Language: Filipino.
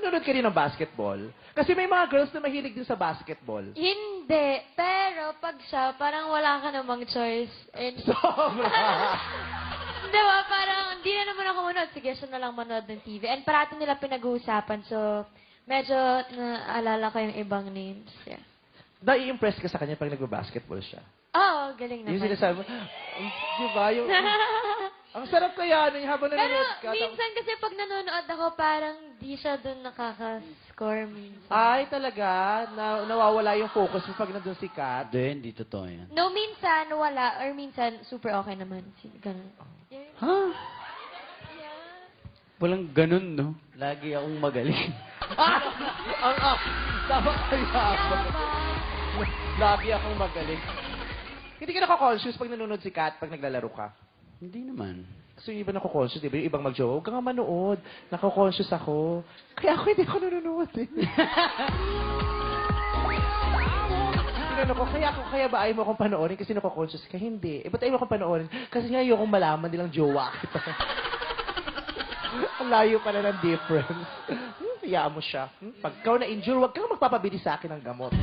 nanonood ka rin ng basketball? Kasi may mga girls na mahilig din sa basketball. Hindi. Pero pag siya, parang wala ka namang choice. And, Sobra! di ba, parang hindi na naman ako manood. Sige, siya na lang manood ng TV. And parati nila pinag-uusapan. So, medyo naalala ko yung ibang names. Yeah. Nai-impress ka sa kanya pag nagbabasketball siya. Oo, galing Yung naman. sinasabi mo, di ba? Yung, ang sarap kaya nun, habang Pero nanonood ka. minsan kasi pag nanonood ako, parang di siya dun nakaka-score minsan. Ay, talaga? Nawawala yung focus mo pag nandun si Kat? Hindi totoo yan. No, minsan wala. Or minsan, super okay naman. Ganun. Yeah. Ha? Yeah. Walang ganun, no? Lagi akong magaling. Tama kaya ako. Lagi akong magaling. Hindi ka nako-conscious pag nanonood si Kat pag naglalaro ka? Hindi naman. So yung iba nako-conscious, di ba? Yung ibang mag-joke, huwag ka nga manood. Nako-conscious ako. Kaya ako hindi ako nanonood eh. Tinanong ko, kaya ba ayaw mo akong panoorin kasi nako-conscious ka? Hindi. Eh, ba't ayaw mo akong panoorin? Kasi nga ayaw kong malaman nilang jowa kita. Ang layo pala ng difference. Hayaan mo siya. Pag ikaw na-injure, huwag kang magpapabili sa akin ng gamot.